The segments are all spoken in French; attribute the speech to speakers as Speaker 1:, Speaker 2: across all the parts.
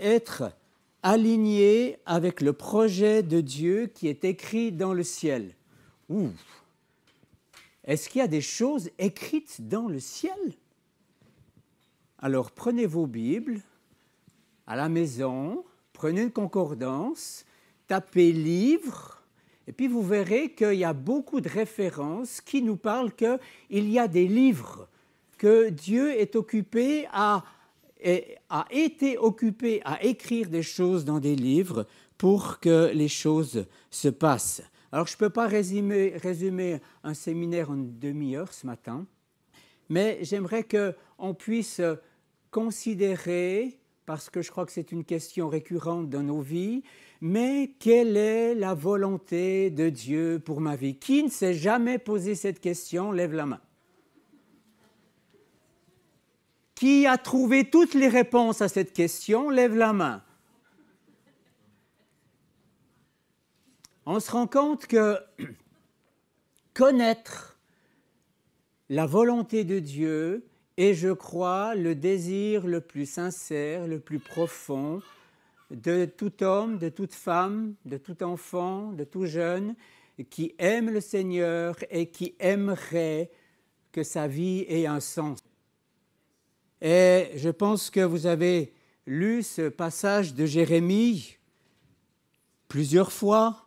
Speaker 1: être aligné avec le projet de Dieu qui est écrit dans le ciel. Ouh. Est-ce qu'il y a des choses écrites dans le ciel? Alors prenez vos Bibles à la maison, prenez une concordance, tapez livre, et puis vous verrez qu'il y a beaucoup de références qui nous parlent qu'il y a des livres, que Dieu est occupé a été occupé à écrire des choses dans des livres pour que les choses se passent. Alors, je ne peux pas résumer un séminaire en une demi-heure ce matin, mais j'aimerais qu'on puisse considérer, parce que je crois que c'est une question récurrente dans nos vies, mais quelle est la volonté de Dieu pour ma vie? Qui ne s'est jamais posé cette question? Lève la main. Qui a trouvé toutes les réponses à cette question? Lève la main. On se rend compte que connaître la volonté de Dieu est, je crois, le désir le plus sincère, le plus profond de tout homme, de toute femme, de tout enfant, de tout jeune qui aime le Seigneur et qui aimerait que sa vie ait un sens. Et je pense que vous avez lu ce passage de Jérémie plusieurs fois.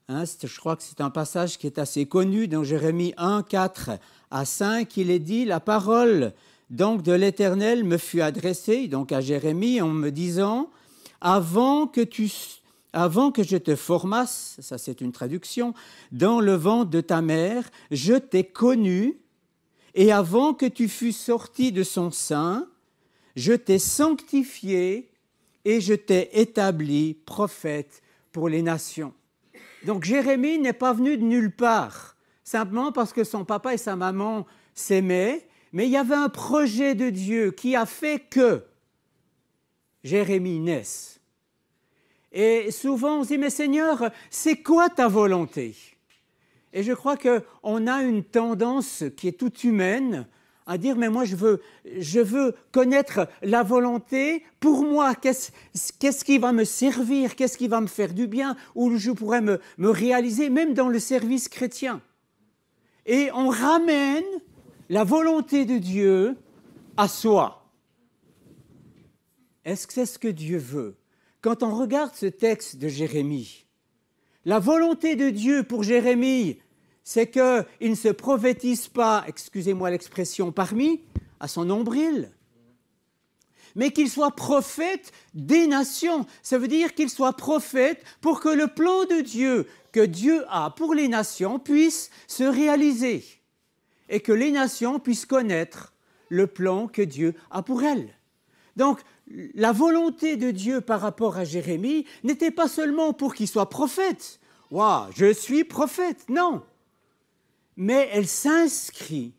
Speaker 1: Je crois que c'est un passage qui est assez connu dans Jérémie 1, 4 à 5. Il est dit « La parole donc de l'Éternel me fut adressée, donc à Jérémie, en me disant « Avant que je te formasse, ça c'est une traduction, dans le ventre de ta mère, je t'ai connu, et avant que tu fusses sorti de son sein, je t'ai sanctifié et je t'ai établi prophète pour les nations. » Donc Jérémie n'est pas venu de nulle part, simplement parce que son papa et sa maman s'aimaient, mais il y avait un projet de Dieu qui a fait que Jérémie naisse. Et souvent on se dit « Mais Seigneur, c'est quoi ta volonté ?» Et je crois qu'on a une tendance qui est toute humaine à dire « Mais moi, je veux connaître la volonté pour moi. Qu'est-ce qui va me servir? Qu'est-ce qui va me faire du bien? Où je pourrais me réaliser, même dans le service chrétien. » Et on ramène la volonté de Dieu à soi. Est-ce que c'est ce que Dieu veut? Quand on regarde ce texte de Jérémie, la volonté de Dieu pour Jérémie, c'est qu'il ne se prophétise pas, excusez-moi l'expression, parmi, à son nombril, mais qu'il soit prophète des nations. Ça veut dire qu'il soit prophète pour que le plan de Dieu que Dieu a pour les nations puisse se réaliser et que les nations puissent connaître le plan que Dieu a pour elles. Donc, la volonté de Dieu par rapport à Jérémie n'était pas seulement pour qu'il soit prophète. « Waouh, je suis prophète !» Non. Mais elle s'inscrit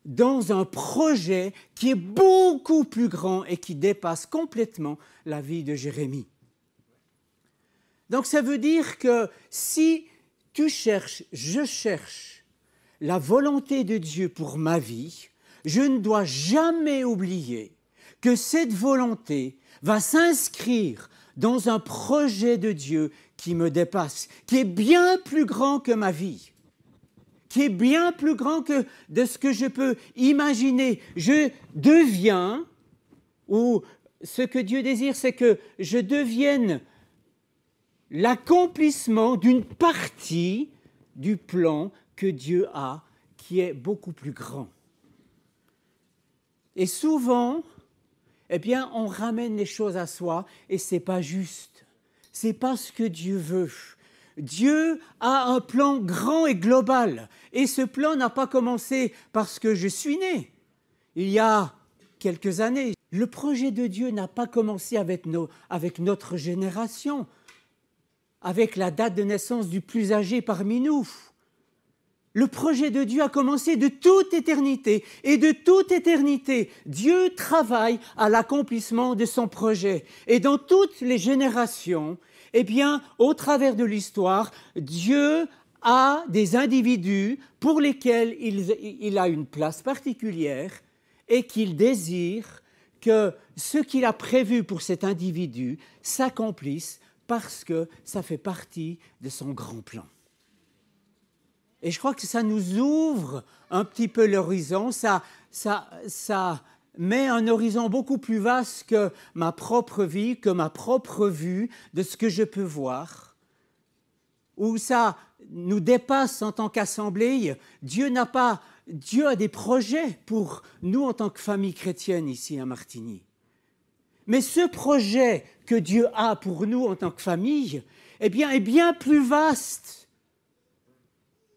Speaker 1: dans un projet qui est beaucoup plus grand et qui dépasse complètement la vie de Jérémie. Donc ça veut dire que si tu cherches, je cherche la volonté de Dieu pour ma vie, je ne dois jamais oublier que cette volonté va s'inscrire dans un projet de Dieu qui me dépasse, qui est bien plus grand que ma vie, qui est bien plus grand que de ce que je peux imaginer. Je deviens, ou ce que Dieu désire, c'est que je devienne l'accomplissement d'une partie du plan que Dieu a, qui est beaucoup plus grand. Et souvent, eh bien, on ramène les choses à soi et ce n'est pas juste. Ce n'est pas ce que Dieu veut. Dieu a un plan grand et global. Et ce plan n'a pas commencé parce que je suis né. Il y a quelques années, le projet de Dieu n'a pas commencé avec notre génération, avec la date de naissance du plus âgé parmi nous. Le projet de Dieu a commencé de toute éternité. Et de toute éternité, Dieu travaille à l'accomplissement de son projet. Et dans toutes les générations, eh bien, au travers de l'histoire, Dieu a des individus pour lesquels il a une place particulière et qu'il désire que ce qu'il a prévu pour cet individu s'accomplisse parce que ça fait partie de son grand plan. Et je crois que ça nous ouvre un petit peu l'horizon, ça met un horizon beaucoup plus vaste que ma propre vie, que ma propre vue de ce que je peux voir, où ça nous dépasse en tant qu'assemblée. Dieu a des projets pour nous en tant que famille chrétienne ici à Martigny. Mais ce projet que Dieu a pour nous en tant que famille, eh bien, est bien plus vaste.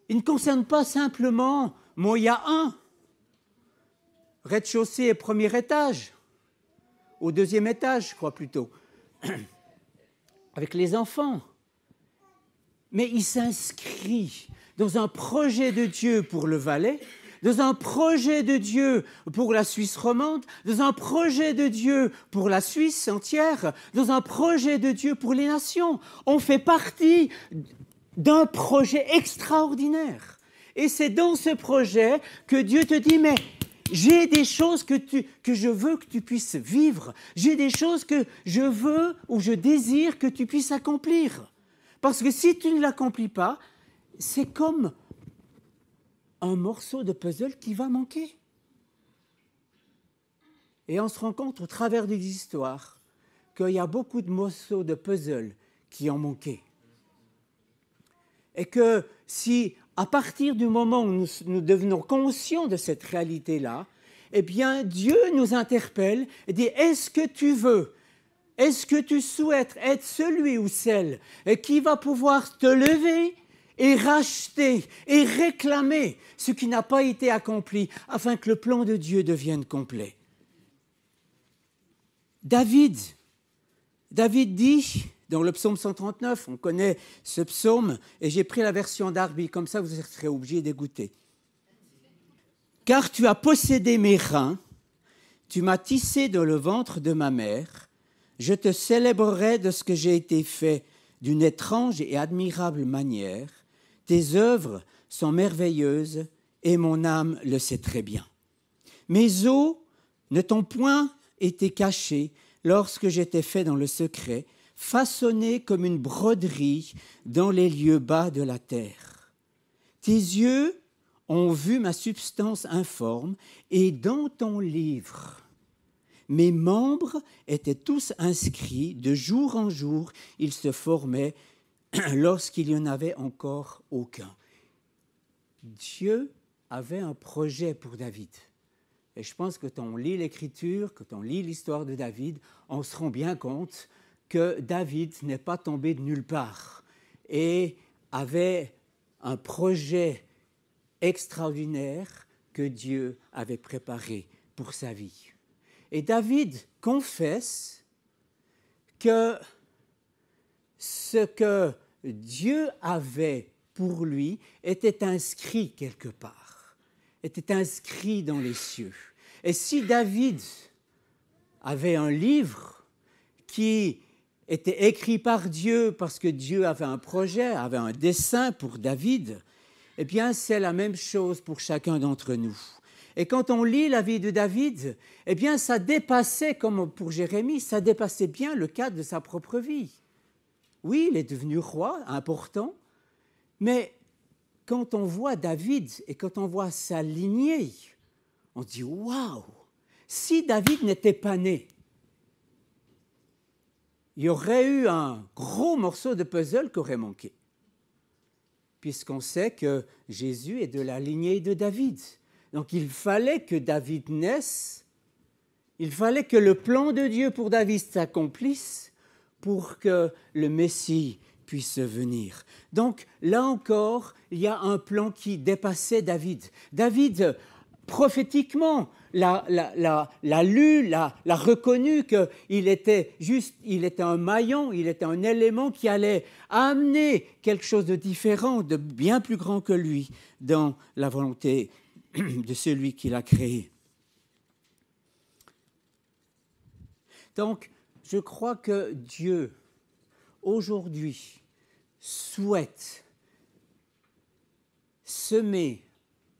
Speaker 1: Il ne concerne pas simplement Moya 1, rez-de-chaussée et premier étage, au deuxième étage, je crois plutôt, avec les enfants. Mais il s'inscrit dans un projet de Dieu pour le Valais, dans un projet de Dieu pour la Suisse romande, dans un projet de Dieu pour la Suisse entière, dans un projet de Dieu pour les nations. On fait partie d'un projet extraordinaire. Et c'est dans ce projet que Dieu te dit, mais j'ai des choses que je veux que tu puisses vivre. J'ai des choses que je veux ou je désire que tu puisses accomplir. Parce que si tu ne l'accomplis pas, c'est comme un morceau de puzzle qui va manquer. Et on se rend compte au travers des histoires qu'il y a beaucoup de morceaux de puzzle qui ont manqué. Et que si, à partir du moment où nous devenons conscients de cette réalité-là, eh bien, Dieu nous interpelle et dit, est-ce que tu veux, est-ce que tu souhaites être celui ou celle qui va pouvoir te lever et racheter et réclamer ce qui n'a pas été accompli afin que le plan de Dieu devienne complet? David dit, dans le psaume 139, on connaît ce psaume, et j'ai pris la version Darby, comme ça vous serez obligés d'écouter. « Car tu as possédé mes reins, tu m'as tissé dans le ventre de ma mère, je te célébrerai de ce que j'ai été fait d'une étrange et admirable manière. Tes œuvres sont merveilleuses et mon âme le sait très bien. Mes os ne t'ont point été cachés lorsque j'étais fait dans le secret, façonné comme une broderie dans les lieux bas de la terre. Tes yeux ont vu ma substance informe et dans ton livre, mes membres étaient tous inscrits, de jour en jour, ils se formaient lorsqu'il n'y en avait encore aucun. » Dieu avait un projet pour David. Et je pense que quand on lit l'Écriture, quand on lit l'histoire de David, on se rend bien compte que David n'est pas tombé de nulle part et avait un projet extraordinaire que Dieu avait préparé pour sa vie. Et David confesse que ce que Dieu avait pour lui était inscrit quelque part, était inscrit dans les cieux. Et si David avait un livre qui était écrit par Dieu parce que Dieu avait un projet, avait un dessein pour David, eh bien c'est la même chose pour chacun d'entre nous. Et quand on lit la vie de David, eh bien ça dépassait, comme pour Jérémie, ça dépassait bien le cadre de sa propre vie. Oui, il est devenu roi, important, mais quand on voit David et quand on voit sa lignée, on se dit « Waouh ! Si David n'était pas né, il y aurait eu un gros morceau de puzzle qui aurait manqué. » Puisqu'on sait que Jésus est de la lignée de David. Donc il fallait que David naisse, il fallait que le plan de Dieu pour David s'accomplisse pour que le Messie puisse venir. Donc là encore, il y a un plan qui dépassait David. David, prophétiquement, l'a lu, l'a reconnu qu'il était un maillon, il était un élément qui allait amener quelque chose de différent, de bien plus grand que lui dans la volonté de celui qui l'a créé. Donc, je crois que Dieu, aujourd'hui, souhaite semer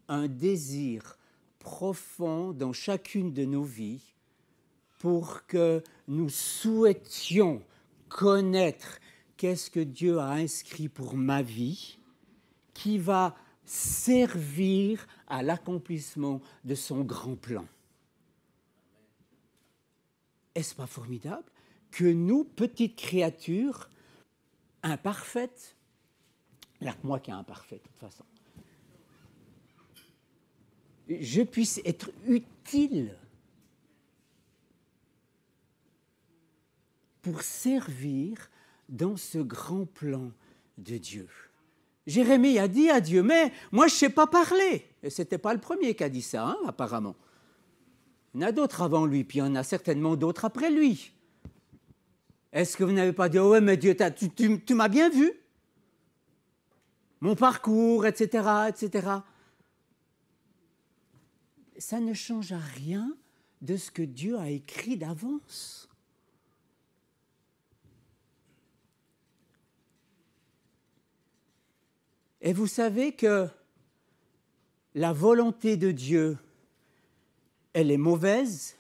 Speaker 1: un désir profond dans chacune de nos vies pour que nous souhaitions connaître qu'est-ce que Dieu a inscrit pour ma vie, qui va servir à l'accomplissement de son grand plan. Est-ce pas formidable que nous, petites créatures, imparfaites, il n'y a que moi qui est imparfait de toute façon, je puisse être utile pour servir dans ce grand plan de Dieu. Jérémie a dit à Dieu, mais moi je ne sais pas parler. Et ce n'était pas le premier qui a dit ça, hein, apparemment. Il y en a d'autres avant lui, puis il y en a certainement d'autres après lui. Est-ce que vous n'avez pas dit, oh ouais, mais Dieu, tu m'as bien vu? Mon parcours, etc., etc. Ça ne change à rien de ce que Dieu a écrit d'avance. Et vous savez que la volonté de Dieu, elle est mauvaise,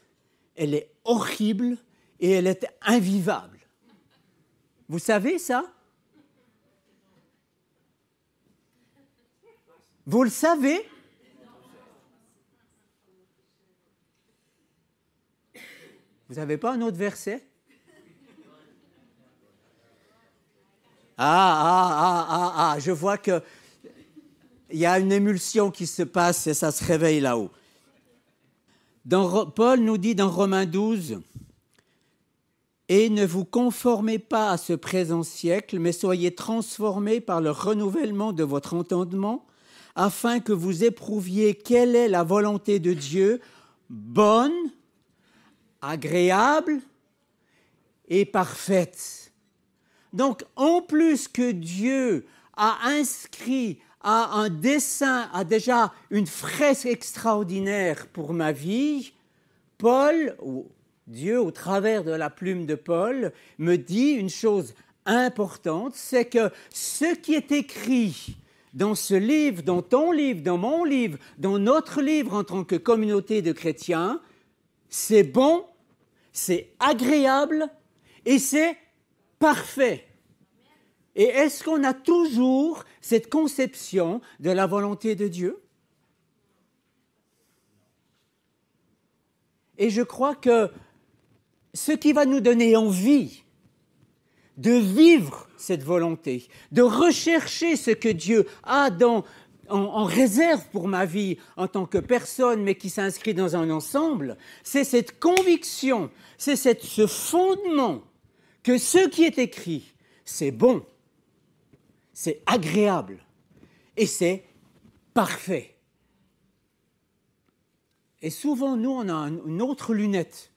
Speaker 1: elle est horrible et elle est invivable. Vous savez ça? Vous le savez? Vous n'avez pas un autre verset? Je vois qu'il y a une émulsion qui se passe et ça se réveille là-haut. Paul nous dit dans Romains 12, « Et ne vous conformez pas à ce présent siècle, mais soyez transformés par le renouvellement de votre entendement, afin que vous éprouviez quelle est la volonté de Dieu, bonne, agréable et parfaite. » Donc, en plus que Dieu a inscrit à un dessin, a déjà une fresque extraordinaire pour ma vie, Paul, ou Dieu au travers de la plume de Paul, me dit une chose importante, c'est que ce qui est écrit dans ce livre, dans ton livre, dans mon livre, dans notre livre en tant que communauté de chrétiens, c'est bon, c'est agréable et c'est parfait. Et est-ce qu'on a toujours cette conception de la volonté de Dieu? Et je crois que ce qui va nous donner envie de vivre cette volonté, de rechercher ce que Dieu a en réserve pour ma vie en tant que personne, mais qui s'inscrit dans un ensemble, c'est cette conviction, c'est ce fondement que ce qui est écrit, c'est bon, c'est agréable et c'est parfait. Et souvent, nous, on a une autre lunette.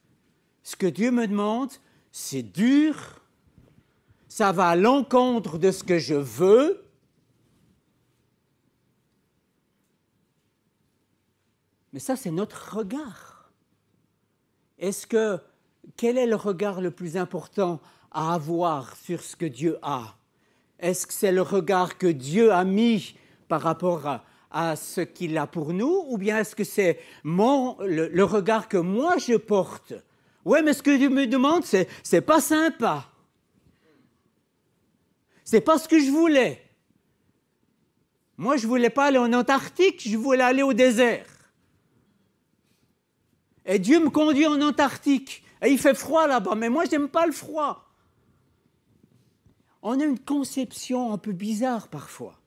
Speaker 1: Ce que Dieu me demande, c'est dur, ça va à l'encontre de ce que je veux. Mais ça, c'est notre regard. Quel est le regard le plus important à avoir sur ce que Dieu a? Est-ce que c'est le regard que Dieu a mis par rapport à ce qu'il a pour nous, ou bien est-ce que c'est le regard que moi je porte? Oui, mais ce que Dieu me demande, c'est pas sympa. C'est pas ce que je voulais. Moi, je voulais pas aller en Antarctique, je voulais aller au désert. Et Dieu me conduit en Antarctique. Et il fait froid là-bas, mais moi, je n'aime pas le froid. On a une conception un peu bizarre parfois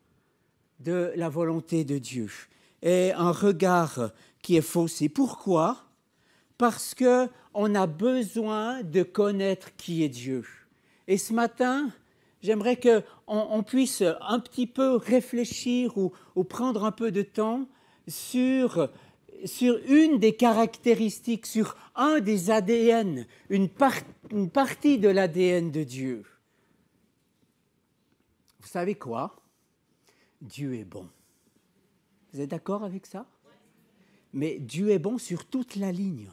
Speaker 1: de la volonté de Dieu et un regard qui est faussé. Pourquoi? Parce qu'on a besoin de connaître qui est Dieu. Et ce matin, j'aimerais qu'on puisse un petit peu réfléchir ou prendre un peu de temps sur une des caractéristiques, sur un des ADN, une partie de l'ADN de Dieu. Vous savez quoi? Dieu est bon. Vous êtes d'accord avec ça? Mais Dieu est bon sur toute la ligne.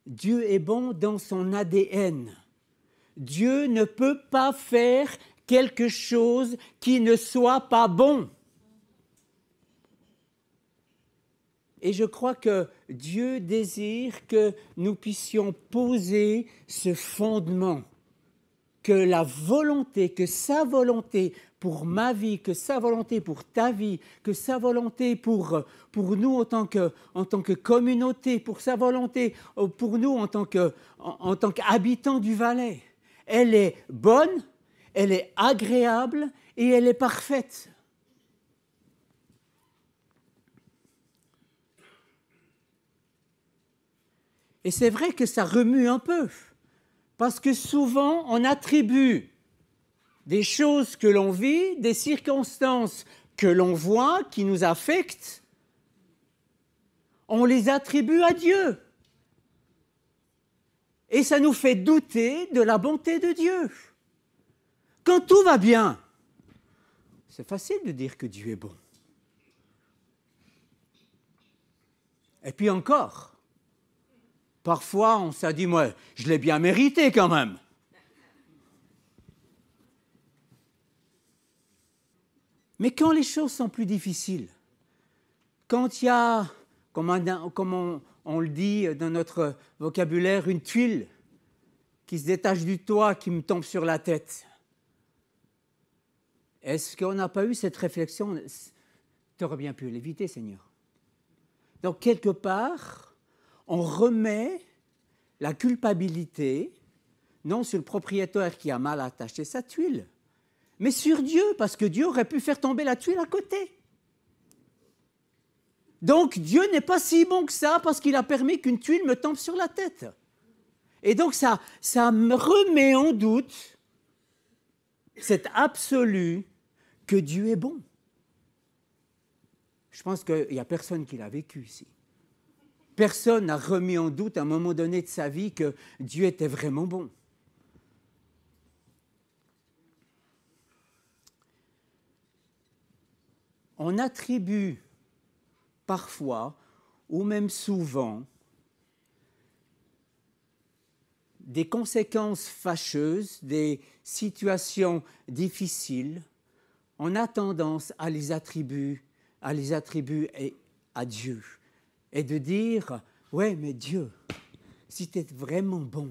Speaker 1: Dieu est bon dans son ADN. Dieu ne peut pas faire quelque chose qui ne soit pas bon. Et je crois que Dieu désire que nous puissions poser ce fondement, que la volonté, que sa volonté pour ma vie, que sa volonté pour ta vie, que sa volonté pour nous en tant que communauté, pour sa volonté pour nous en tant qu'habitants du Valais, elle est bonne, elle est agréable et elle est parfaite. Et c'est vrai que ça remue un peu, parce que souvent on attribue des choses que l'on vit, des circonstances que l'on voit, qui nous affectent, on les attribue à Dieu. Et ça nous fait douter de la bonté de Dieu. Quand tout va bien, c'est facile de dire que Dieu est bon. Et puis encore, parfois on s'est dit, moi, je l'ai bien mérité quand même. Mais quand les choses sont plus difficiles, quand il y a, comme on le dit dans notre vocabulaire, une tuile qui se détache du toit, qui me tombe sur la tête, est-ce qu'on n'a pas eu cette réflexion? Tu aurais bien pu l'éviter, Seigneur. Donc, quelque part, on remet la culpabilité, non sur le propriétaire qui a mal attaché sa tuile, mais sur Dieu, parce que Dieu aurait pu faire tomber la tuile à côté. Donc Dieu n'est pas si bon que ça, parce qu'il a permis qu'une tuile me tombe sur la tête. Et donc ça me remet en doute cet absolu que Dieu est bon. Je pense qu'il n'y a personne qui l'a vécu ici. Personne n'a remis en doute à un moment donné de sa vie que Dieu était vraiment bon. On attribue parfois, ou même souvent, des conséquences fâcheuses, des situations difficiles, on a tendance à les attribuer à Dieu. Et de dire, ouais, mais Dieu, si tu es vraiment bon,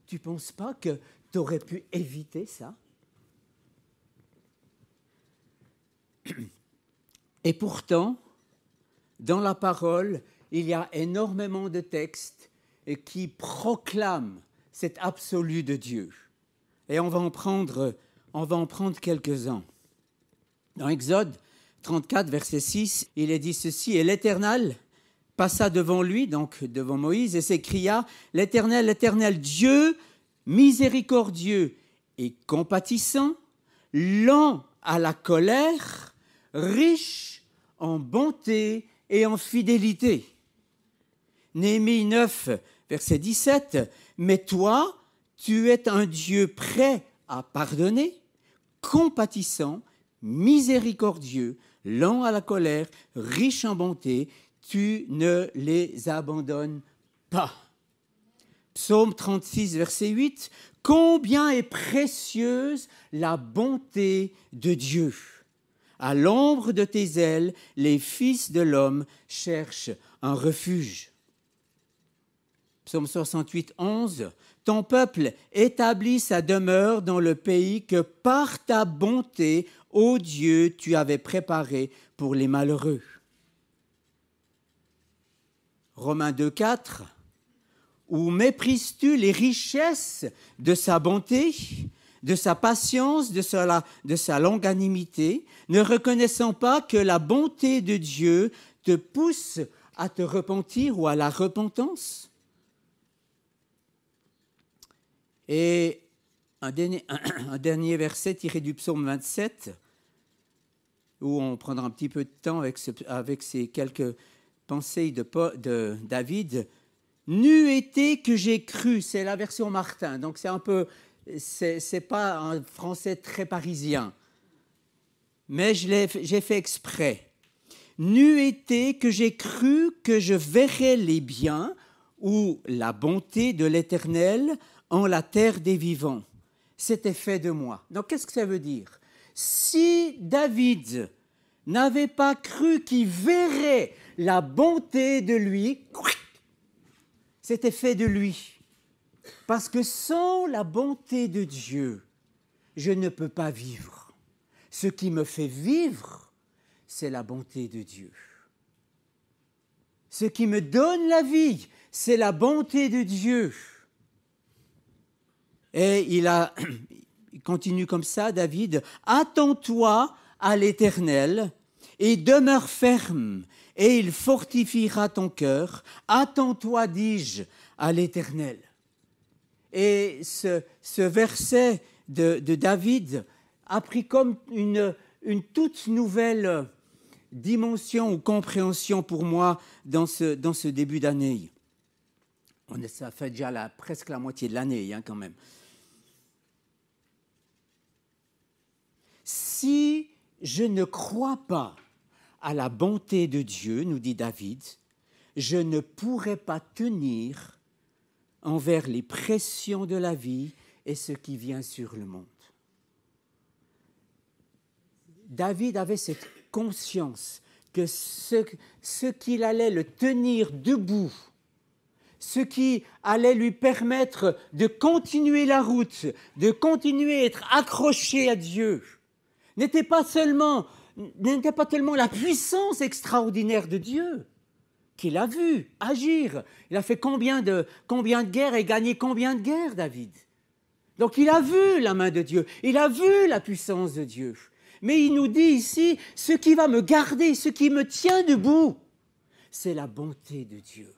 Speaker 1: tu ne penses pas que tu aurais pu éviter ça? Et pourtant, dans la parole, il y a énormément de textes qui proclament cet absolu de Dieu. Et on va en prendre quelques-uns. Dans Exode 34, verset 6, il est dit ceci, « Et l'Éternel passa devant lui, donc devant Moïse, et s'écria, « L'Éternel, l'Éternel, Dieu miséricordieux et compatissant, lent à la colère, riche en bonté et en fidélité. » Néhémie 9, verset 17, « Mais toi, tu es un Dieu prêt à pardonner, compatissant, miséricordieux, lent à la colère, riche en bonté, tu ne les abandonnes pas. » Psaume 36, verset 8, « Combien est précieuse la bonté de Dieu! À l'ombre de tes ailes, les fils de l'homme cherchent un refuge. » Psaume 68, 11, « Ton peuple établit sa demeure dans le pays que par ta bonté, ô Dieu, tu avais préparé pour les malheureux. » Romains 2, 4, « Ou méprises-tu les richesses de sa bonté, de sa patience, de sa longanimité, ne reconnaissant pas que la bonté de Dieu te pousse à te repentir ou à la repentance? » Et un dernier verset tiré du psaume 27, où on prendra un petit peu de temps avec ces quelques pensées de David. « N'eût été que j'ai cru », c'est la version Martin, donc c'est pas un français très parisien, mais j'ai fait exprès. « N'eût été que j'ai cru que je verrais les biens ou la bonté de l'Éternel en la terre des vivants. C'était fait de moi. » Donc, qu'est-ce que ça veut dire? Si David n'avait pas cru qu'il verrait la bonté de lui, c'était fait de lui. Parce que sans la bonté de Dieu, je ne peux pas vivre. Ce qui me fait vivre, c'est la bonté de Dieu. Ce qui me donne la vie, c'est la bonté de Dieu. Et il continue comme ça, David, « Attends-toi à l'Éternel et demeure ferme, et il fortifiera ton cœur. Attends-toi, dis-je, à l'Éternel. » Et ce verset de David a pris comme une toute nouvelle dimension ou compréhension pour moi dans ce début d'année. Ça fait déjà presque la moitié de l'année, quand même. Si je ne crois pas à la bonté de Dieu, nous dit David, je ne pourrai pas tenir envers les pressions de la vie et ce qui vient sur le monde. David avait cette conscience que ce qu'il allait le tenir debout, ce qui allait lui permettre de continuer la route, de continuer à être accroché à Dieu, n'était pas tellement la puissance extraordinaire de Dieu qu'il a vu agir. Il a fait combien de guerres et gagné combien de guerres, David? Donc il a vu la main de Dieu, il a vu la puissance de Dieu. Mais il nous dit ici, ce qui va me garder, ce qui me tient debout, c'est la bonté de Dieu.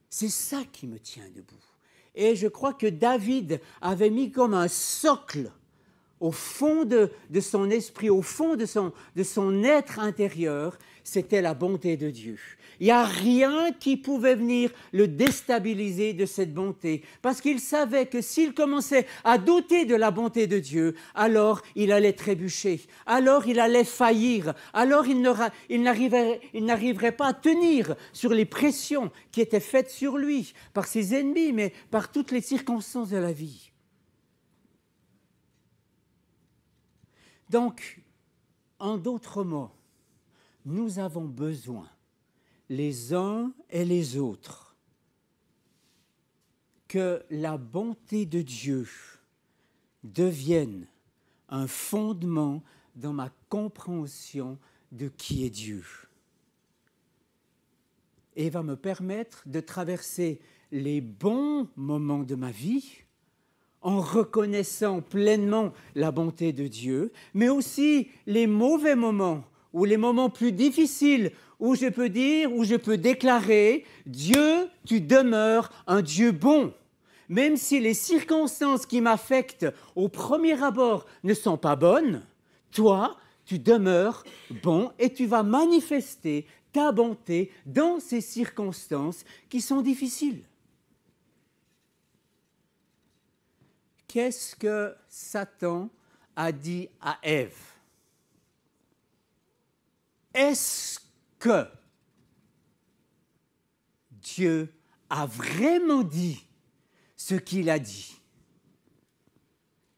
Speaker 1: C'est ça qui me tient debout. Et je crois que David avait mis comme un socle au fond de son esprit, au fond de son être intérieur, c'était la bonté de Dieu. Il n'y a rien qui pouvait venir le déstabiliser de cette bonté, parce qu'il savait que s'il commençait à douter de la bonté de Dieu, alors il allait trébucher, alors il allait faillir, alors il n'arriverait pas à tenir sur les pressions qui étaient faites sur lui par ses ennemis, mais par toutes les circonstances de la vie. Donc, en d'autres mots, nous avons besoin, les uns et les autres, que la bonté de Dieu devienne un fondement dans ma compréhension de qui est Dieu. Et va me permettre de traverser les bons moments de ma vie en reconnaissant pleinement la bonté de Dieu, mais aussi les mauvais moments ou les moments plus difficiles où je peux dire, où je peux déclarer « Dieu, tu demeures un Dieu bon ». Même si les circonstances qui m'affectent au premier abord ne sont pas bonnes, toi, tu demeures bon et tu vas manifester ta bonté dans ces circonstances qui sont difficiles. Qu'est-ce que Satan a dit à Ève? Est-ce que Dieu a vraiment dit ce qu'il a dit?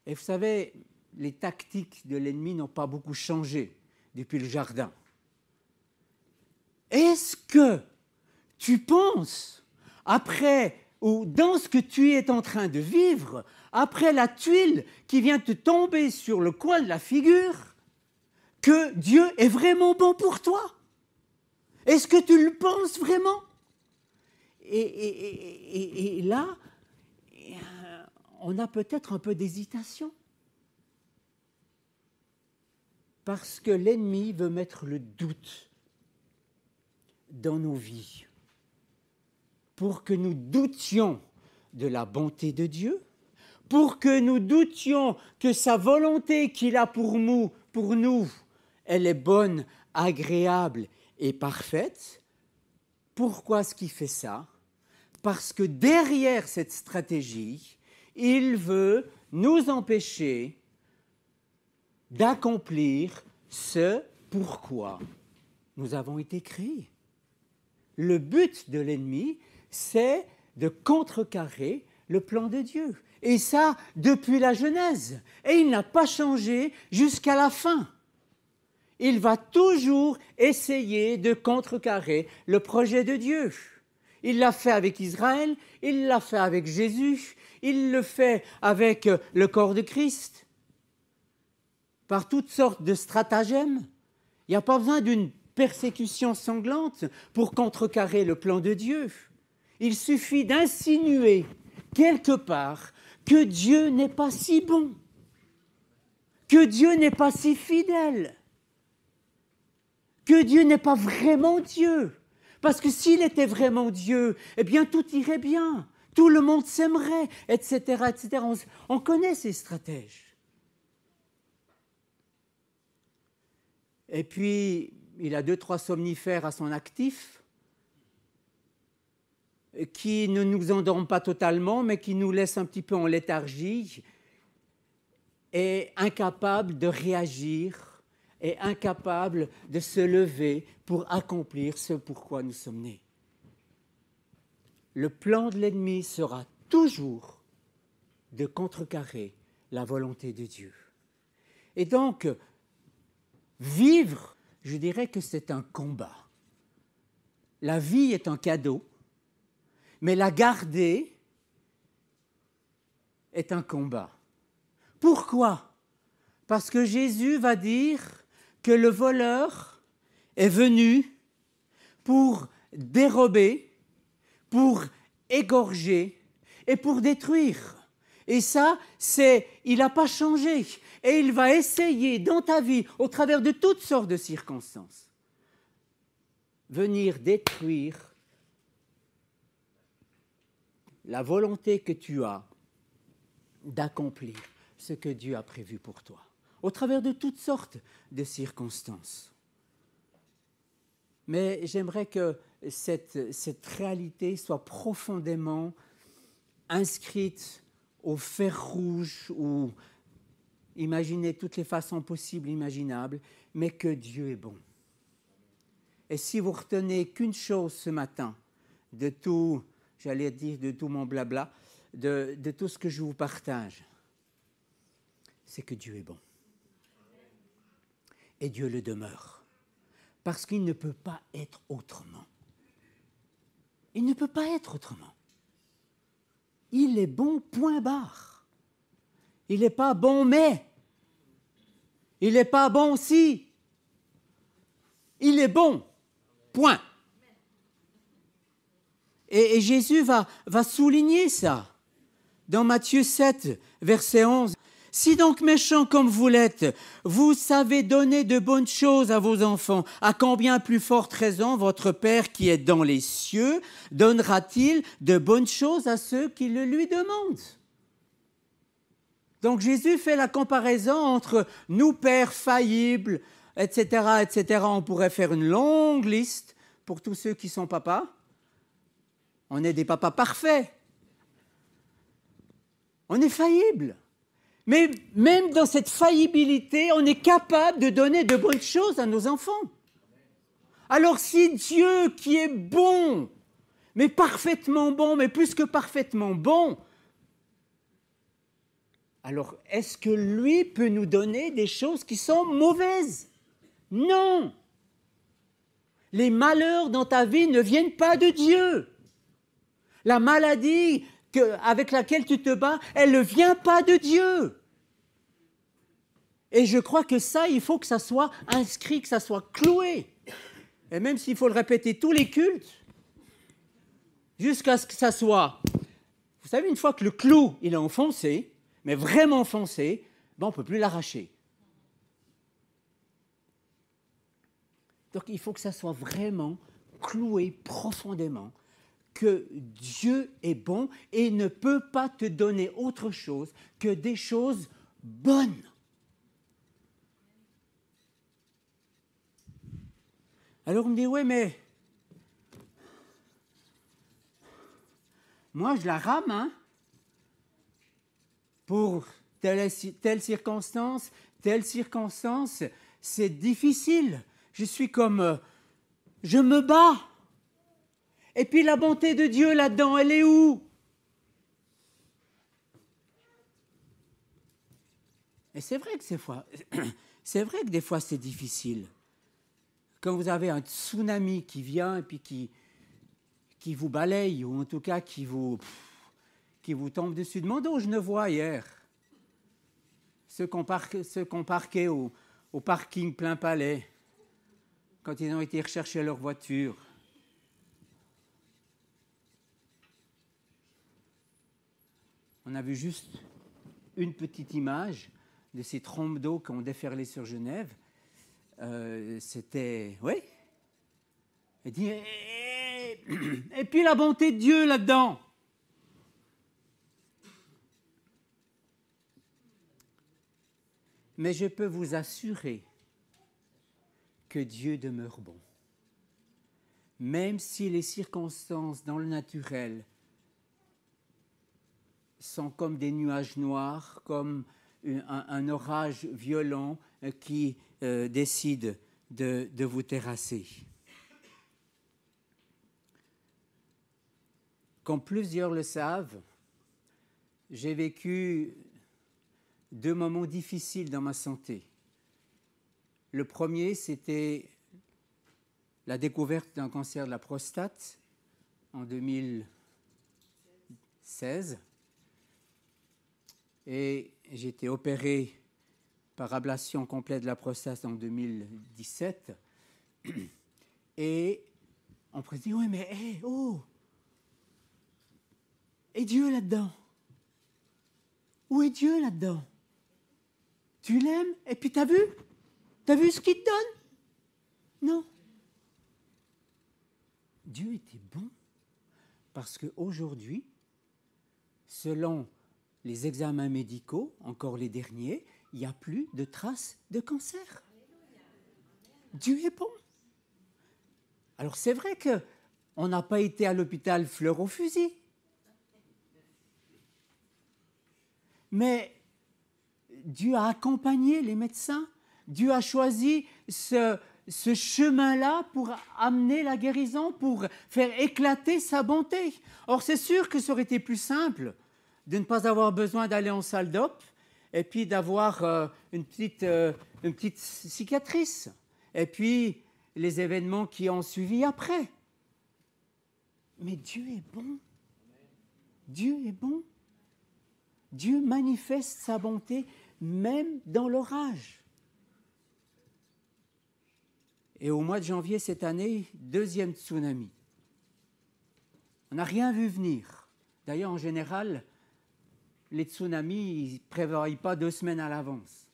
Speaker 1: Et vous savez, les tactiques de l'ennemi n'ont pas beaucoup changé depuis le jardin. Est-ce que tu penses, après ou dans ce que tu es en train de vivre, après la tuile qui vient te tomber sur le coin de la figure, que Dieu est vraiment bon pour toi? Est-ce que tu le penses vraiment? Et là, on a peut-être un peu d'hésitation. Parce que l'ennemi veut mettre le doute dans nos vies pour que nous doutions de la bonté de Dieu, pour que nous doutions que sa volonté qu'il a pour nous, elle est bonne, agréable et parfaite. Pourquoi est-ce qu'il fait ça? Parce que derrière cette stratégie, il veut nous empêcher d'accomplir ce pourquoi nous avons été créés. Le but de l'ennemi, c'est de contrecarrer le plan de Dieu. Et ça, depuis la Genèse. Et il n'a pas changé jusqu'à la fin. il va toujours essayer de contrecarrer le projet de Dieu. Il l'a fait avec Israël, il l'a fait avec Jésus, il le fait avec le corps de Christ, par toutes sortes de stratagèmes. Il n'y a pas besoin d'une persécution sanglante pour contrecarrer le plan de Dieu. Il suffit d'insinuer quelque part que Dieu n'est pas si bon, que Dieu n'est pas si fidèle, que Dieu n'est pas vraiment Dieu. Parce que s'il était vraiment Dieu, eh bien tout irait bien, tout le monde s'aimerait, etc., etc. On connaît ces stratèges. Et puis, il a 2-3 somnifères à son actif qui ne nous endorment pas totalement, mais qui nous laissent un petit peu en léthargie et incapables de réagir et incapables de se lever pour accomplir ce pourquoi nous sommes nés. Le plan de l'ennemi sera toujours de contrecarrer la volonté de Dieu. Et donc, vivre, je dirais que c'est un combat. La vie est un cadeau, mais la garder est un combat. Pourquoi ? Parce que Jésus va dire que le voleur est venu pour dérober, pour égorger et pour détruire. Et ça, il n'a pas changé. Et il va essayer dans ta vie, au travers de toutes sortes de circonstances, venir détruire la volonté que tu as d'accomplir ce que Dieu a prévu pour toi, au travers de toutes sortes de circonstances. Mais j'aimerais que cette réalité soit profondément inscrite au fer rouge, ou imaginez toutes les façons possibles, imaginables, mais que Dieu est bon. Et si vous retenez qu'une chose ce matin, de tout, j'allais dire de tout mon blabla, de tout ce que je vous partage, c'est que Dieu est bon. Et Dieu le demeure. Parce qu'il ne peut pas être autrement. Il ne peut pas être autrement. Il est bon, point barre. Il n'est pas bon, mais. Il n'est pas bon, si. Il est bon, point. Et Jésus va souligner ça. Dans Matthieu 7, verset 11. « Si donc méchants comme vous l'êtes, vous savez donner de bonnes choses à vos enfants, à combien plus forte raison votre Père qui est dans les cieux donnera-t-il de bonnes choses à ceux qui le lui demandent ?» Donc Jésus fait la comparaison entre nous, pères faillibles, etc., etc. On pourrait faire une longue liste pour tous ceux qui sont papas. On est des papas parfaits. On est faillibles. Mais même dans cette faillibilité, on est capable de donner de bonnes choses à nos enfants. Alors si Dieu qui est bon, mais parfaitement bon, mais plus que parfaitement bon, alors est-ce que lui peut nous donner des choses qui sont mauvaises ? Non. Les malheurs dans ta vie ne viennent pas de Dieu. La maladie avec laquelle tu te bats, elle ne vient pas de Dieu. Et je crois que ça, il faut que ça soit inscrit, que ça soit cloué. Et même s'il faut le répéter tous les cultes, jusqu'à ce que ça soit... Vous savez, une fois que le clou, il est enfoncé, mais vraiment enfoncé, ben on ne peut plus l'arracher. Donc il faut que ça soit vraiment cloué profondément, que Dieu est bon et ne peut pas te donner autre chose que des choses bonnes. Alors on me dit, oui, mais moi je la rame, hein, pour telle circonstance, c'est difficile. Je suis comme, je me bats. Et puis la bonté de Dieu là-dedans, elle est où ? Et c'est vrai que C'est vrai que des fois c'est difficile. Quand vous avez un tsunami qui vient et puis qui vous balaye, ou en tout cas qui vous tombe dessus. Demandez aux Genevois hier, ceux qui ont parqué au parking plein palais, quand ils ont été rechercher leur voiture. On a vu juste une petite image de ces trombes d'eau qui ont déferlé sur Genève. C'était... Oui. Et puis la bonté de Dieu là-dedans. Mais je peux vous assurer que Dieu demeure bon. Même si les circonstances dans le naturel sont comme des nuages noirs, comme un orage violent qui décide de vous terrasser. Comme plusieurs le savent, j'ai vécu 2 moments difficiles dans ma santé. Le premier, c'était la découverte d'un cancer de la prostate en 2016. Et j'ai été opéré par ablation complète de la prostate en 2017. Et on pourrait se dire, oui, mais et Dieu là-dedans? Où est Dieu là-dedans? Tu l'aimes? Et puis t'as vu ce qu'il te donne? Non. Dieu était bon parce qu'aujourd'hui, selon les examens médicaux, encore les derniers, il n'y a plus de traces de cancer. Dieu est bon. Alors c'est vrai qu'on n'a pas été à l'hôpital fleur au fusil. Mais Dieu a accompagné les médecins. Dieu a choisi ce chemin-là pour amener la guérison, pour faire éclater sa bonté. Or, c'est sûr que ça aurait été plus simple de ne pas avoir besoin d'aller en salle d'op et puis d'avoir une petite cicatrice. Et puis, les événements qui ont suivi après. Mais Dieu est bon. Dieu est bon. Dieu manifeste sa bonté même dans l'orage. Et au mois de janvier cette année, 2e tsunami. On n'a rien vu venir. D'ailleurs, en général, les tsunamis, ils ne prévoient pas 2 semaines à l'avance.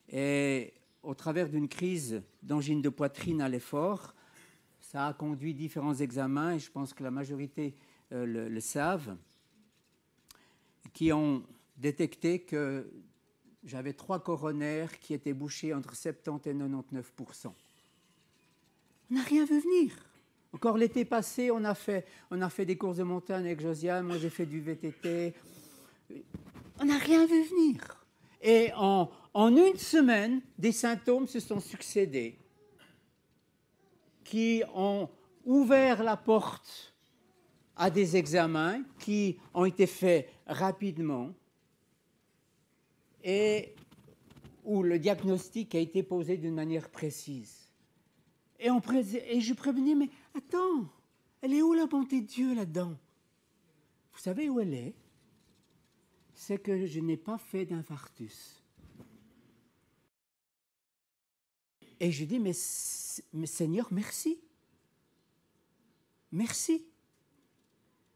Speaker 1: Et au travers d'une crise d'angine de poitrine à l'effort, ça a conduit différents examens, et je pense que la majorité le savent, qui ont détecté que j'avais 3 coronaires qui étaient bouchés entre 70 et 99%. On n'a rien vu venir. Encore l'été passé, on a fait des courses de montagne avec Josiane, moi j'ai fait du VTT. On n'a rien vu venir. Et en 1 semaine, des symptômes se sont succédés qui ont ouvert la porte à des examens qui ont été faits rapidement et où le diagnostic a été posé d'une manière précise. Et je prévenais, mais attends, elle est où la bonté de Dieu là-dedans? Vous savez où elle est? C'est que je n'ai pas fait d'infarctus. Et je dis, mais Seigneur, merci. Merci.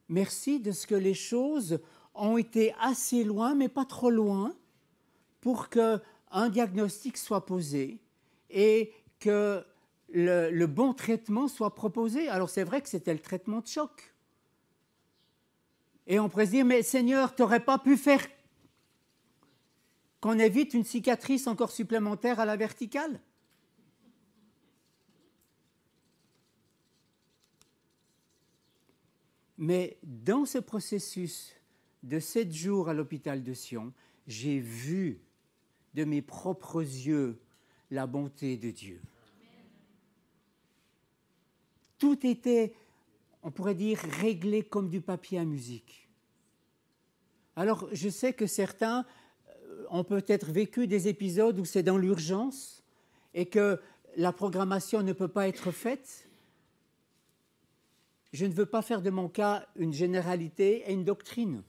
Speaker 1: Merci de ce que les choses ont été assez loin, mais pas trop loin, pour qu'un diagnostic soit posé et que le bon traitement soit proposé. Alors c'est vrai que c'était le traitement de choc. Et on pourrait se dire, mais Seigneur, tu n'aurais pas pu faire qu'on évite une cicatrice encore supplémentaire à la verticale? Mais dans ce processus de 7 jours à l'hôpital de Sion, j'ai vu de mes propres yeux la bonté de Dieu. Tout était, on pourrait dire, réglé comme du papier à musique. Alors, je sais que certains ont peut-être vécu des épisodes où c'est dans l'urgence et que la programmation ne peut pas être faite. Je ne veux pas faire de mon cas une généralité et une doctrine.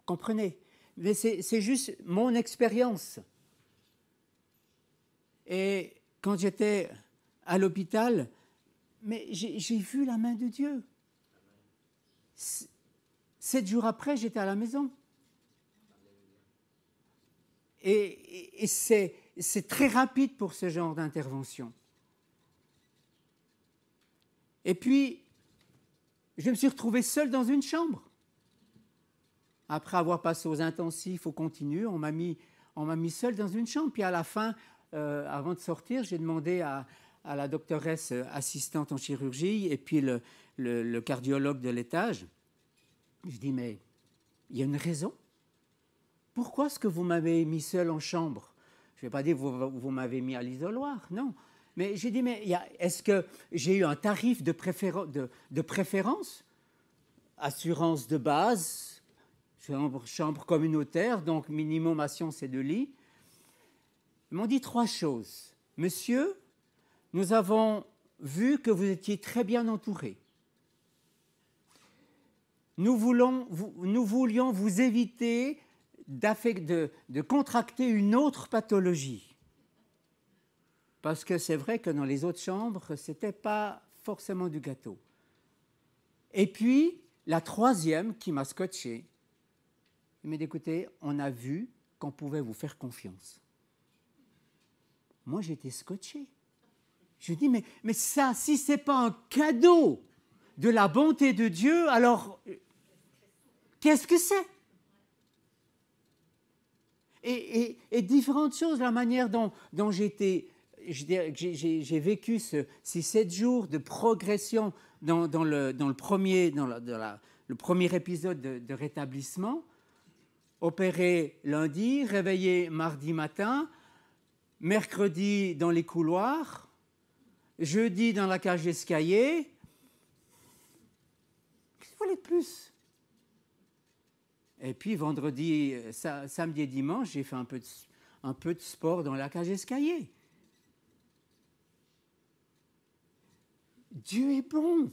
Speaker 1: Comprenez? Mais c'est juste mon expérience. Et quand j'étais à l'hôpital, mais j'ai vu la main de Dieu. 7 jours après, j'étais à la maison. Et c'est très rapide pour ce genre d'intervention. Et puis, je me suis retrouvé seul dans une chambre. Après avoir passé aux intensifs, au continu, on m'a mis seul dans une chambre. Puis à la fin, avant de sortir, j'ai demandé à la doctoresse assistante en chirurgie et puis le cardiologue de l'étage. Je dis, mais il y a une raison. Pourquoi est-ce que vous m'avez mis seul en chambre? Je ne vais pas dire que vous m'avez mis à l'isoloir, non. Mais j'ai dit, mais est-ce que j'ai eu un tarif de préférence? Assurance de base, chambre communautaire, donc minimum c'est 2 lits. Ils m'ont dit 3 choses. Monsieur, nous avons vu que vous étiez très bien entouré. Nous voulions vous éviter de contracter une autre pathologie. Parce que c'est vrai que dans les autres chambres, ce n'était pas forcément du gâteau. Et puis, la 3e qui m'a scotché, il m'a dit, écoutez, on a vu qu'on pouvait vous faire confiance. Moi, j'étais scotché. Je dis, mais ça, si ce n'est pas un cadeau de la bonté de Dieu, alors qu'est-ce que c'est? Et différentes choses, la manière dont j'ai vécu ces 7 jours de progression dans le premier épisode de rétablissement, opéré lundi, réveillé mardi matin, mercredi dans les couloirs, jeudi dans la cage d'escalier. Qu'est-ce que vous voulez de plus? Et puis vendredi, samedi et dimanche, j'ai fait un peu de sport dans la cage d'escalier. Dieu est bon.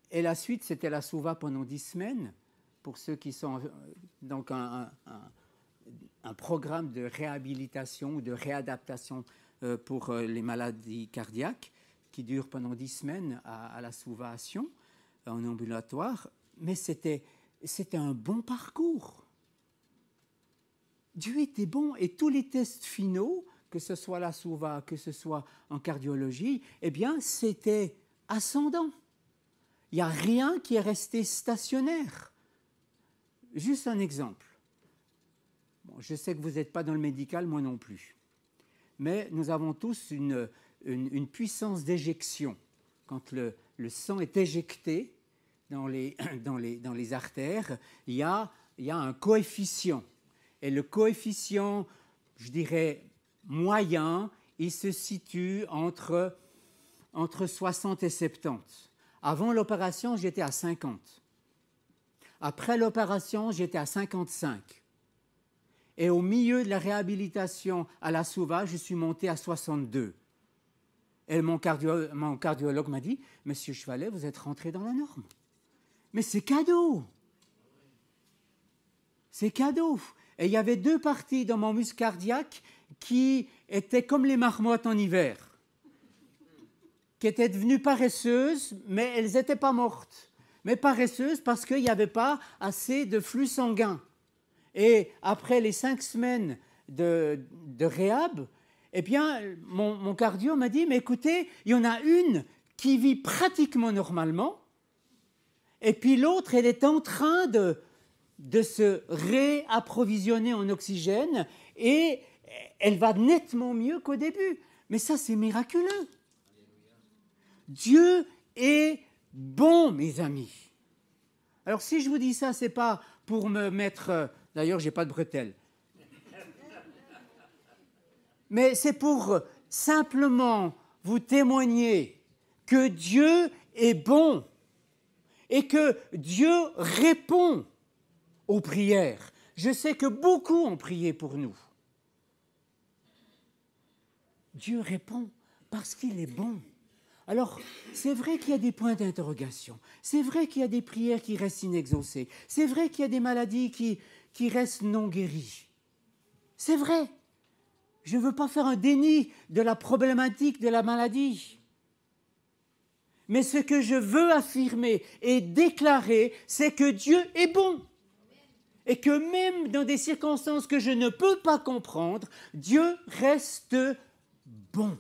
Speaker 1: Et la suite, c'était la Souva pendant 10 semaines, pour ceux qui sont donc un programme de réhabilitation ou de réadaptation pour les maladies cardiaques qui dure pendant 10 semaines à la Souva à Sion, en ambulatoire. Mais c'était un bon parcours. Dieu était bon et tous les tests finaux, que ce soit la Souva, que ce soit en cardiologie, eh bien, c'était ascendant. Il n'y a rien qui est resté stationnaire. Juste un exemple. Bon, je sais que vous n'êtes pas dans le médical, moi non plus. Mais nous avons tous une puissance d'éjection. Quand le sang est éjecté dans les artères, il y a un coefficient. Et le coefficient, je dirais, moyen, il se situe entre 60 et 70. Avant l'opération, j'étais à 50. Après l'opération, j'étais à 55. Et au milieu de la réhabilitation à la Souva, je suis monté à 62. Et mon cardiologue m'a dit, « Monsieur Chevalet, vous êtes rentré dans la norme. » Mais c'est cadeau. C'est cadeau. Et il y avait 2 parties dans mon muscle cardiaque qui étaient comme les marmottes en hiver, qui étaient devenues paresseuses, mais elles n'étaient pas mortes. Mais paresseuses parce qu'il n'y avait pas assez de flux sanguin. Et après les 5 semaines de réhab, eh bien, mon cardio m'a dit, mais écoutez, il y en a une qui vit pratiquement normalement, et puis l'autre, elle est en train de se réapprovisionner en oxygène, et elle va nettement mieux qu'au début. Mais ça, c'est miraculeux. Dieu est bon, mes amis. Alors, si je vous dis ça, ce n'est pas pour me mettre... D'ailleurs, je n'ai pas de bretelles. Mais c'est pour simplement vous témoigner que Dieu est bon et que Dieu répond aux prières. Je sais que beaucoup ont prié pour nous. Dieu répond parce qu'il est bon. Alors, c'est vrai qu'il y a des points d'interrogation. C'est vrai qu'il y a des prières qui restent inexaucées. C'est vrai qu'il y a des maladies qui restent non guéries. C'est vrai. Je ne veux pas faire un déni de la problématique de la maladie. Mais ce que je veux affirmer et déclarer, c'est que Dieu est bon. Et que même dans des circonstances que je ne peux pas comprendre, Dieu reste bon.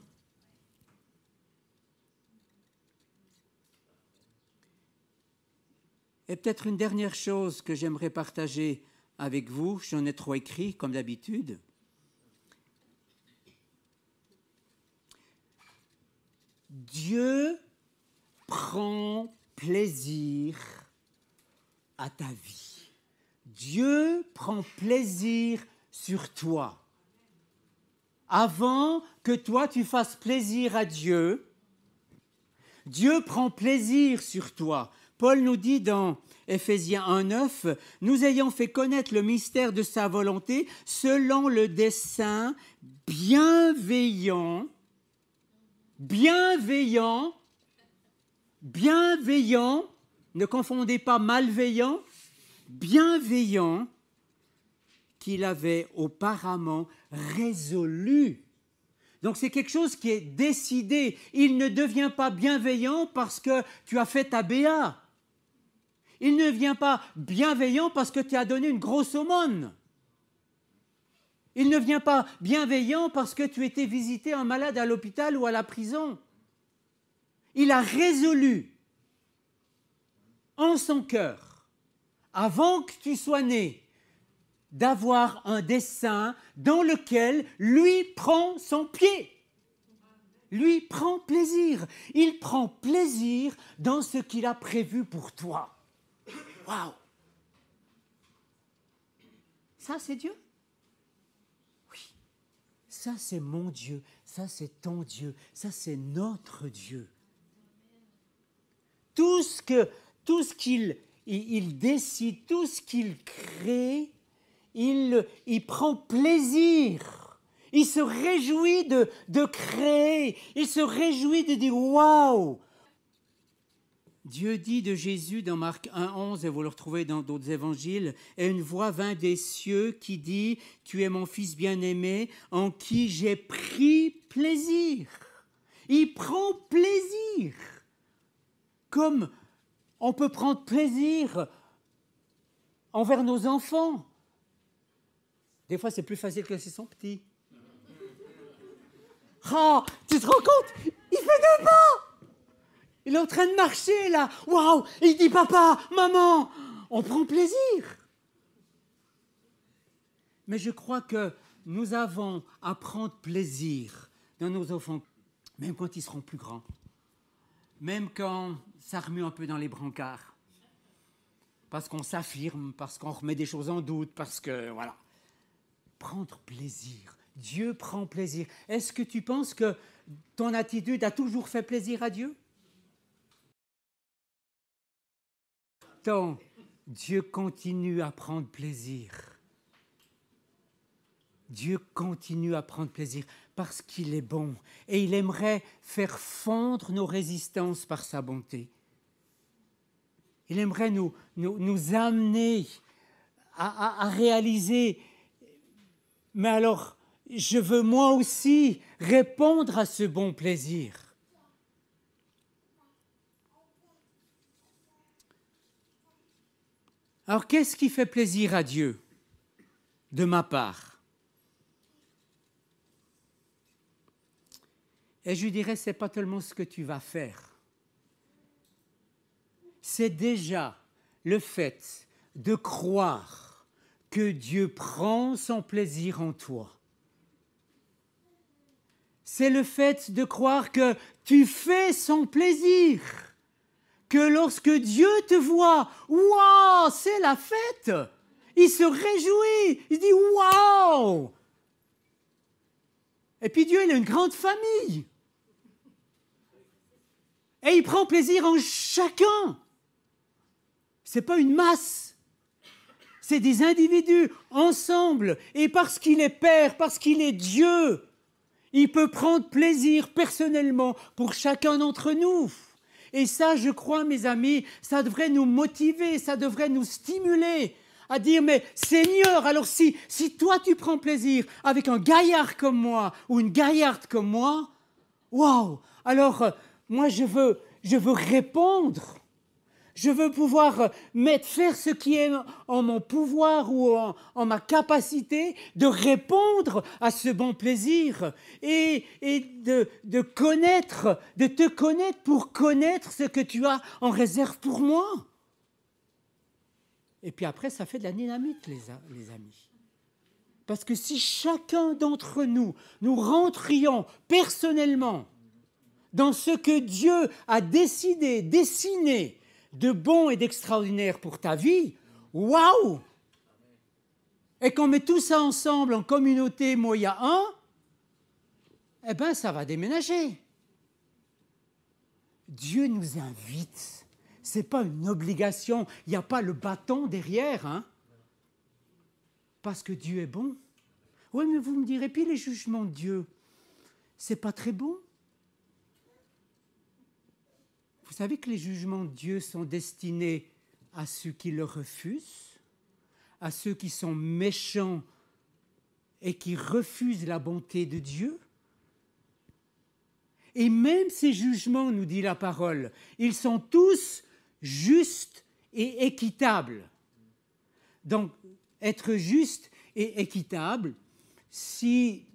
Speaker 1: Et peut-être une dernière chose que j'aimerais partager avec vous, j'en ai trop écrit comme d'habitude. Dieu prend plaisir à ta vie. Dieu prend plaisir sur toi. Avant que toi tu fasses plaisir à Dieu, Dieu prend plaisir sur toi. Paul nous dit dans Éphésiens 1,9 « Nous ayant fait connaître le mystère de sa volonté selon le dessein bienveillant, ne confondez pas malveillant, bienveillant, qu'il avait auparavant résolu. » Donc c'est quelque chose qui est décidé. Il ne devient pas bienveillant parce que tu as fait ta BA. Il ne devient pas bienveillant parce que tu as donné une grosse aumône. Il ne devient pas bienveillant parce que tu étais visiter un malade à l'hôpital ou à la prison. Il a résolu en son cœur, avant que tu sois né, d'avoir un dessein dans lequel lui prend son pied. Lui prend plaisir. Il prend plaisir dans ce qu'il a prévu pour toi. Waouh! Ça, c'est Dieu? Oui. Ça, c'est mon Dieu. Ça, c'est ton Dieu. Ça, c'est notre Dieu. Tout ce qu'il décide, tout ce qu'il crée, il prend plaisir. Il se réjouit de créer. Il se réjouit de dire « Waouh !» Dieu dit de Jésus dans Marc 1,11, et vous le retrouvez dans d'autres évangiles, « Et une voix vint des cieux qui dit « Tu es mon fils bien-aimé, en qui j'ai pris plaisir. » Il prend plaisir. Comme on peut prendre plaisir envers nos enfants. Des fois, c'est plus facile que s'ils sont petits. Ah, tu te rends compte? Il fait 2 pas. Il est en train de marcher, là. Waouh! Il dit, papa, maman, on prend plaisir. Mais je crois que nous avons à prendre plaisir dans nos enfants, même quand ils seront plus grands. Même quand ça remue un peu dans les brancards. Parce qu'on s'affirme, parce qu'on remet des choses en doute, parce que, voilà. Prendre plaisir. Dieu prend plaisir. Est-ce que tu penses que ton attitude a toujours fait plaisir à Dieu? Tant Dieu continue à prendre plaisir. Dieu continue à prendre plaisir parce qu'il est bon et il aimerait faire fondre nos résistances par sa bonté. Il aimerait nous amener à réaliser, mais alors, je veux moi aussi répondre à ce bon plaisir. Alors, qu'est-ce qui fait plaisir à Dieu, de ma part? Et je dirais, ce n'est pas tellement ce que tu vas faire. C'est déjà le fait de croire que Dieu prend son plaisir en toi. C'est le fait de croire que tu fais son plaisir. Que lorsque Dieu te voit, waouh, c'est la fête. Il se réjouit, il dit waouh. Et puis Dieu, il a une grande famille. Et il prend plaisir en chacun. Ce n'est pas une masse. C'est des individus ensemble. Et parce qu'il est Père, parce qu'il est Dieu, il peut prendre plaisir personnellement pour chacun d'entre nous. Et ça, je crois, mes amis, ça devrait nous motiver, ça devrait nous stimuler à dire, mais Seigneur, alors si toi tu prends plaisir avec un gaillard comme moi ou une gaillarde comme moi, waouh, alors moi je veux répondre. Je veux pouvoir faire ce qui est en mon pouvoir ou en ma capacité de répondre à ce bon plaisir et de te connaître pour connaître ce que tu as en réserve pour moi. Et puis après, ça fait de la dynamite, les amis. Parce que si chacun d'entre nous rentrions personnellement dans ce que Dieu a dessiné de bon et d'extraordinaire pour ta vie, waouh! Et qu'on met tout ça ensemble en communauté Moya 1, eh bien, ça va déménager. Dieu nous invite. Ce n'est pas une obligation. Il n'y a pas le bâton derrière, hein? Parce que Dieu est bon. Oui, mais vous me direz, puis les jugements de Dieu, c'est pas très bon. Vous savez que les jugements de Dieu sont destinés à ceux qui le refusent, à ceux qui sont méchants et qui refusent la bonté de Dieu. Et même ces jugements, nous dit la parole, ils sont tous justes et équitables. Donc, être juste et équitable, si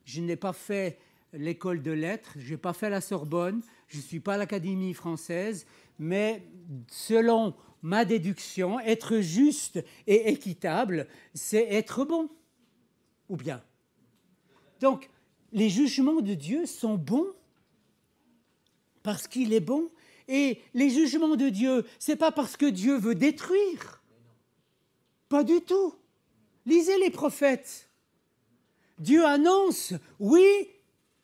Speaker 1: je n'ai pas fait l'école de lettres, je n'ai pas fait la Sorbonne, je ne suis pas à l'Académie française, mais selon ma déduction, être juste et équitable, c'est être bon. Ou bien. Donc, les jugements de Dieu sont bons parce qu'il est bon. Et les jugements de Dieu, ce n'est pas parce que Dieu veut détruire. Pas du tout. Lisez les prophètes. Dieu annonce, oui,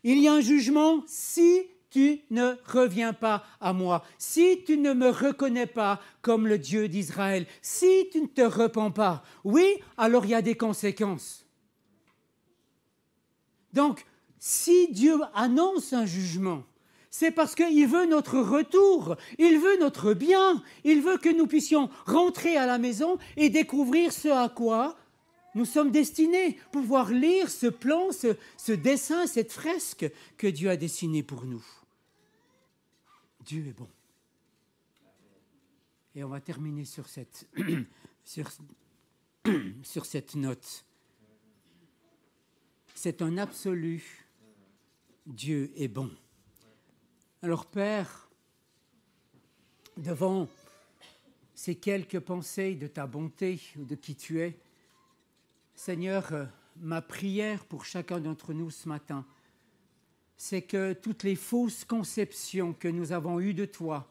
Speaker 1: il y a un jugement si tu ne reviens pas à moi, si tu ne me reconnais pas comme le Dieu d'Israël, si tu ne te repens pas, oui, alors il y a des conséquences. Donc, si Dieu annonce un jugement, c'est parce qu'il veut notre retour, il veut notre bien, il veut que nous puissions rentrer à la maison et découvrir ce à quoi nous sommes destinés, pouvoir lire ce plan, ce dessin, cette fresque que Dieu a dessinée pour nous. Dieu est bon. Et on va terminer sur cette, sur cette note. C'est un absolu. Dieu est bon. Alors, Père, devant ces quelques pensées de ta bonté ou de qui tu es, Seigneur, ma prière pour chacun d'entre nous ce matin, c'est que toutes les fausses conceptions que nous avons eues de toi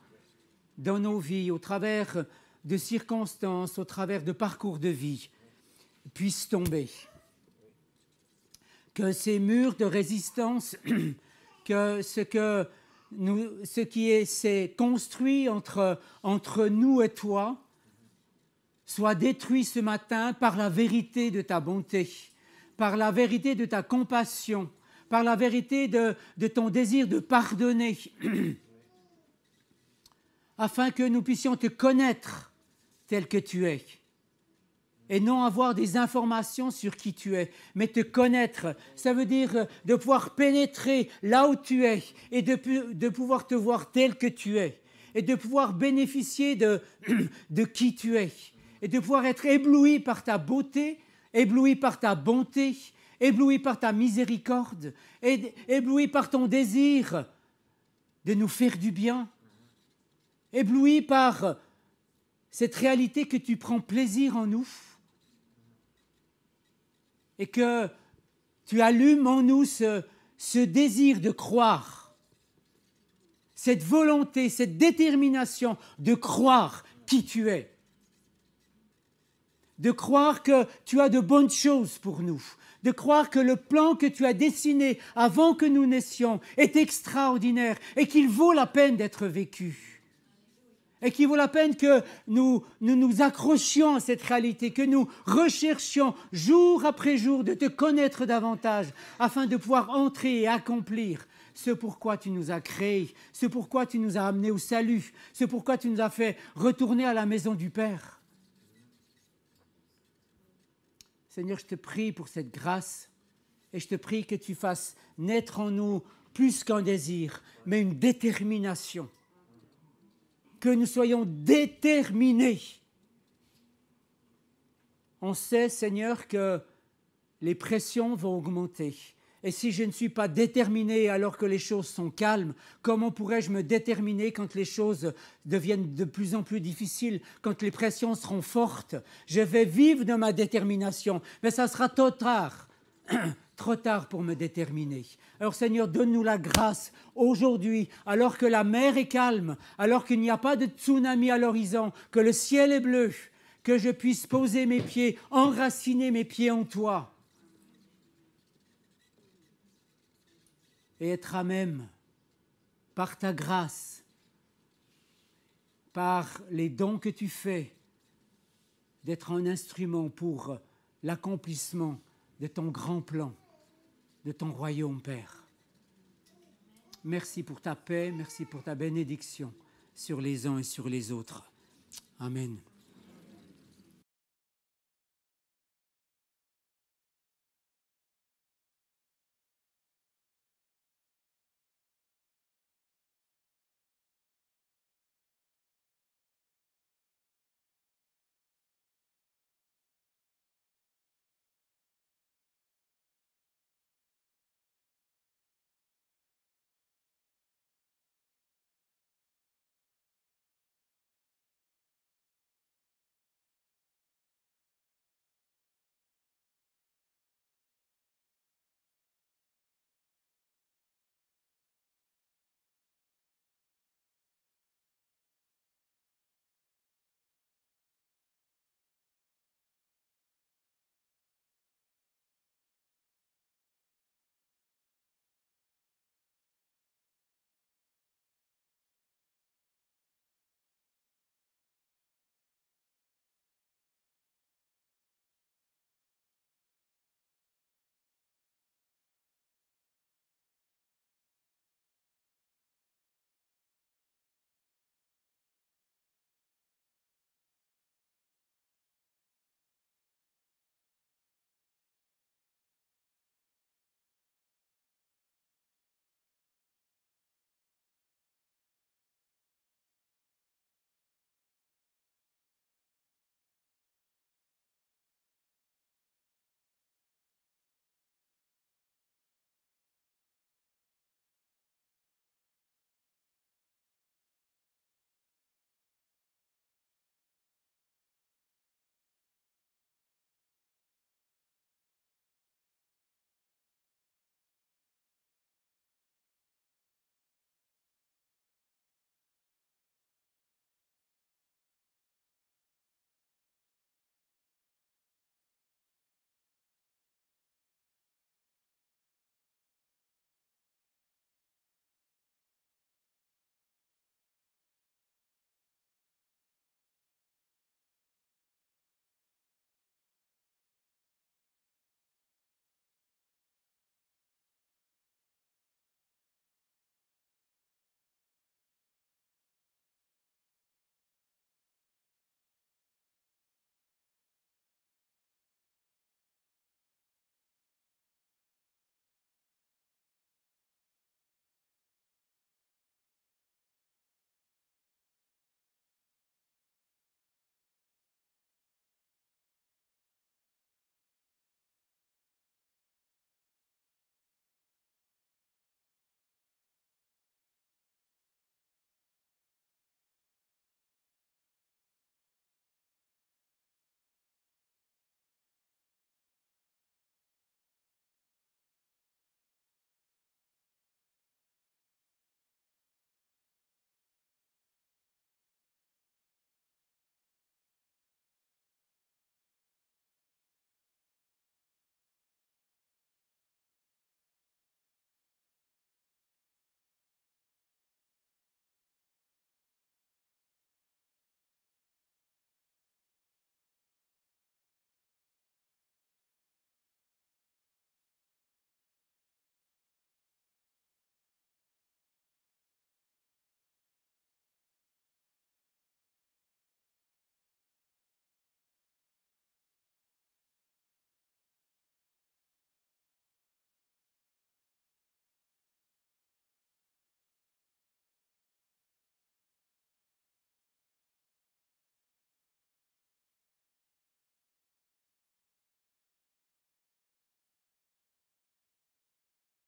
Speaker 1: dans nos vies, au travers de circonstances, au travers de parcours de vie, puissent tomber. Que ces murs de résistance, que ce qui s'est construit entre nous et toi, soit détruit ce matin par la vérité de ta bonté, par la vérité de ta compassion, par la vérité de ton désir de pardonner, afin que nous puissions te connaître tel que tu es, et non avoir des informations sur qui tu es, mais te connaître. Ça veut dire de pouvoir pénétrer là où tu es, et de pouvoir te voir tel que tu es, et de pouvoir bénéficier de qui tu es, et de pouvoir être ébloui par ta beauté, ébloui par ta bonté, ébloui par ta miséricorde, ébloui par ton désir de nous faire du bien, ébloui par cette réalité que tu prends plaisir en nous et que tu allumes en nous ce désir de croire, cette volonté, cette détermination de croire qui tu es, de croire que tu as de bonnes choses pour nous, de croire que le plan que tu as dessiné avant que nous naissions est extraordinaire et qu'il vaut la peine d'être vécu. et qu'il vaut la peine que nous accrochions à cette réalité, que nous recherchions jour après jour de te connaître davantage afin de pouvoir entrer et accomplir ce pourquoi tu nous as créés, ce pourquoi tu nous as amenés au salut, ce pourquoi tu nous as fait retourner à la maison du Père. Seigneur, je te prie pour cette grâce et je te prie que tu fasses naître en nous plus qu'un désir, mais une détermination. Que nous soyons déterminés. On sait, Seigneur, que les pressions vont augmenter. Et si je ne suis pas déterminé alors que les choses sont calmes, comment pourrais-je me déterminer quand les choses deviennent de plus en plus difficiles, quand les pressions seront fortes? Je vais vivre de ma détermination, mais ça sera trop tard. Trop tard pour me déterminer. Alors Seigneur, donne-nous la grâce aujourd'hui, alors que la mer est calme, alors qu'il n'y a pas de tsunami à l'horizon, que le ciel est bleu, que je puisse poser mes pieds, enraciner mes pieds en toi et être à même, par ta grâce, par les dons que tu fais, d'être un instrument pour l'accomplissement de ton grand plan, de ton royaume, Père. Merci pour ta paix, merci pour ta bénédiction sur les uns et sur les autres. Amen.